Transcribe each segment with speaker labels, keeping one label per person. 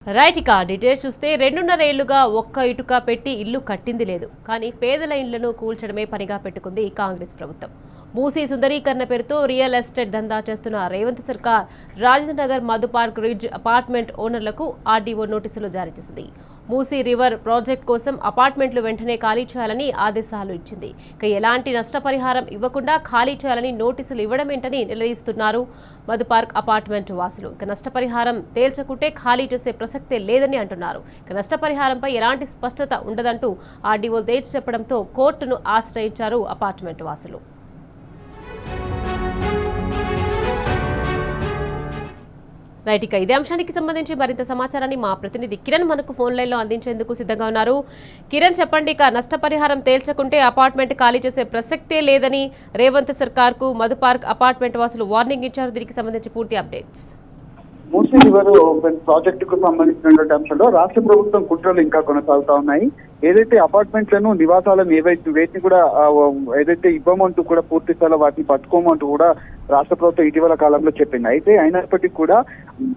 Speaker 1: Right ఇక details చూస్తే 2.5 ఏళ్లుగా ఒక్క ఇటుక పెట్టి ఇల్లు కట్టింది లేదు. కానీ పేదల ఇళ్లను కూల్చడమే పనిగా పెట్టుకుంది కాంగ్రెస్ ప్రభుత్వం. మూసీ సుందరీకరణ పేరుతో రియల్ ఎస్టేట్ దందా చేస్తున్న రేవంత్ సర్కార్ Rajendra Nagar Madhu Park Ridge apartment ఓనర్లకు ఆర్డీఓ నోటీసులు జారీ చేసింది. మూసీ రివర్ ప్రాజెక్ట్ కోసం అపార్ట్మెంట్లు వెంటనే ఖాళీ చేయాలని ఆదేశాలు ఇచ్చింది. ఇక ఎలాంటి నష్టపరిహారం ఇవ్వకుండా ఖాళీ చేయాలని నోటీసులు ఇవ్వడమేంటని నిలదీస్తున్నారు మధు పార్క్ అపార్ట్మెంట్ వాసులు. ఇక నష్టపరిహారం తేల్చకుంటే ఖాళీ చేసే ప్రసక్తే లేదని అంటున్నారు. ఇక నష్టపరిహారంపై ఎలాంటి స్పష్టత ఉండదంటూ ఆర్డీఓ తేల్చి చెప్పడంతో కోర్టును ఆశ్రయించారు అపార్ట్మెంట్ వాసులు. రైట్ ఇక ఇదే అంశానికి సంబంధించి మరింత సమాచారాన్ని మా ప్రతినిధి కిరణ్ మనకు ఫోన్ లైన్లో అందించేందుకు సిద్ధంగా ఉన్నారు. కిరణ్ చెప్పండి, ఇక నష్టపరిహారం తేల్చకుంటే అపార్ట్మెంట్ ఖాళీ చేసే ప్రసక్తే లేదని రేవంత్ సర్కార్ కు మధు పార్క్ అపార్ట్మెంట్ వాసులు వార్నింగ్ ఇచ్చారు. దీనికి సంబంధించి పూర్తి అప్డేట్స్.
Speaker 2: మూసీ రివర్ ప్రాజెక్టుకు సంబంధించినటువంటి అంశంలో రాష్ట్ర ప్రభుత్వం కుట్రలు ఇంకా కొనసాగుతా ఉన్నాయి. ఏదైతే అపార్ట్మెంట్లను నివాసాలను వేటిని కూడా ఏదైతే ఇవ్వమంటూ కూడా పూర్తి స్థాయిలో వాటిని పట్టుకోమంటూ కూడా రాష్ట్ర ప్రభుత్వం ఇటీవల కాలంలో చెప్పింది. అయితే అయినప్పటికీ కూడా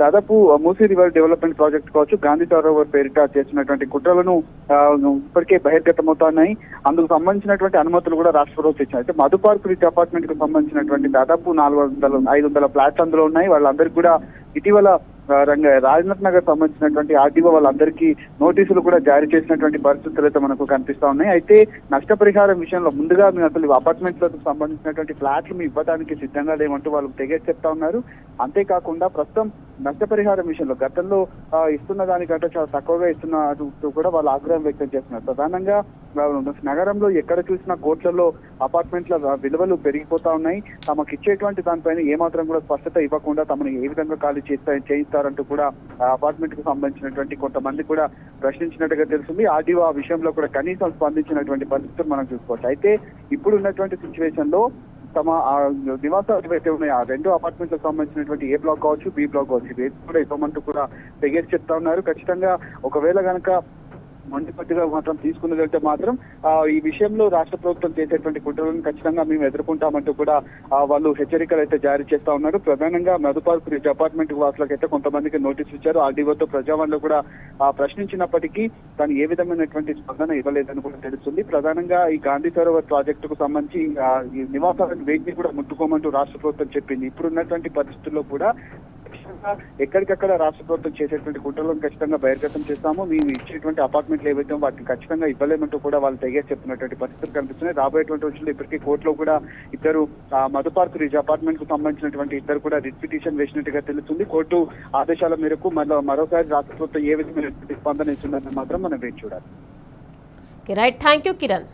Speaker 2: దాదాపు మూసీ రివర్ డెవలప్మెంట్ ప్రాజెక్ట్ కావచ్చు, గాంధీ సరోవర్ పేరిట చేస్తున్నటువంటి కుట్రలను ఇప్పటికే బహిర్గతమవుతున్నాయి. అందుకు సంబంధించినటువంటి అనుమతులు కూడా రాష్ట్ర ప్రభుత్వం ఇచ్చింది. అయితే మధు పార్క్ రిచ్ అపార్ట్మెంట్ కు సంబంధించినటువంటి దాదాపు 400-500 ఫ్లాట్స్ అందులో ఉన్నాయి. వాళ్ళందరికీ కూడా ఇటీవల రాజేంద్ర నగర్ సంబంధించినటువంటి ఆర్డీఓ వాళ్ళందరికీ నోటీసులు కూడా జారీ చేసినటువంటి పరిస్థితులు అయితే మనకు కనిపిస్తా ఉన్నాయి. అయితే నష్టపరిహారం విషయంలో ముందుగా మేము అసలు అపార్ట్మెంట్లకు సంబంధించినటువంటి ఫ్లాట్లు మేము ఇవ్వడానికి సిద్ధంగా లేమంటూ వాళ్ళు తెగేసి చెప్తా ఉన్నారు. అంతేకాకుండా ప్రస్తుతం నష్టపరిహారం విషయంలో గతంలో ఇస్తున్న దానికంటే చాలా తక్కువగా ఇస్తున్నట్టు కూడా వాళ్ళు ఆగ్రహం వ్యక్తం చేస్తున్నారు. ప్రధానంగా నగరంలో ఎక్కడ చూసినా కోట్లలో అపార్ట్మెంట్ల విలువలు పెరిగిపోతా ఉన్నాయి. తమకు ఇచ్చేటువంటి దానిపైన ఏమాత్రం కూడా స్పష్టత ఇవ్వకుండా తమను ఏ విధంగా ఖాళీ చేయిస్తారంటూ కూడా అపార్ట్మెంట్ కు సంబంధించినటువంటి కొంతమంది కూడా ప్రశ్నించినట్టుగా తెలుస్తుంది. ఆర్డీఓ ఆ విషయంలో కూడా కనీసం స్పందించినటువంటి పరిస్థితులు మనం చూసుకోవచ్చు. అయితే ఇప్పుడు ఉన్నటువంటి సిచ్యువేషన్ లో తమ నివాసాలు ఏవైతే ఉన్నాయో ఆ 2 అపార్ట్మెంట్లకు సంబంధించినటువంటి ఏ బ్లాక్ కావచ్చు, బి బ్లాక్ కావచ్చు, ఇవి కూడా ఇవ్వమంటూ కూడా తెగేసి చెప్తా ఉన్నారు. ఖచ్చితంగా ఒకవేళ కనుక మొండిపట్టుగా మాత్రం తీసుకున్నదంటే మాత్రం ఈ విషయంలో రాష్ట్ర ప్రభుత్వం చేసేటువంటి కుట్రలను ఖచ్చితంగా మేము ఎదుర్కొంటామంటూ కూడా వాళ్ళు హెచ్చరికలు అయితే జారీ చేస్తా ఉన్నారు. ప్రధానంగా మధు పార్క్ రిచ్ అపార్ట్మెంట్ వాసులకు అయితే కొంతమందికి నోటీసులు ఇచ్చారు. ఆర్డీఓతో ప్రజావాణిలో కూడా ప్రశ్నించినప్పటికీ తను ఏ విధమైనటువంటి స్పందన ఇవ్వలేదని కూడా తెలుస్తుంది. ప్రధానంగా ఈ గాంధీ సరోవర్ ప్రాజెక్టుకు సంబంధించి ఈ నివాసాలను వేటిని కూడా ముట్టుకోమంటూ రాష్ట్ర ప్రభుత్వం చెప్పింది. ఇప్పుడున్నటువంటి పరిస్థితుల్లో కూడా ఎక్కడికక్కడ రాష్ట్ర ప్రభుత్వం చేసేటువంటి కుట్రలను ఖచ్చితంగా బహిర్గతం చేస్తాము. మేము ఇచ్చేటువంటి అపార్ట్మెంట్లు ఏవైతే వాటిని ఖచ్చితంగా ఇవ్వలేమంటూ కూడా వాళ్ళు తెగేసి చెప్తున్నటువంటి పరిస్థితులు కనిపిస్తున్నాయి. రాబోయేటువంటి రోజుల్లో ఇప్పటికీ కోర్టులో కూడా ఇద్దరు మధు పార్క్ రిచ్ అపార్ట్మెంట్ కు సంబంధించినటువంటి ఇద్దరు కూడా రిట్ పిటిషన్ వేసినట్టుగా తెలుస్తుంది. కోర్టు ఆదేశాల మేరకు మరోసారి రాష్ట్ర ప్రభుత్వం ఏ విధమైన స్పందన ఇస్తుందని మాత్రం మనం వేచి చూడాలి.
Speaker 1: Right, thank you Kiran.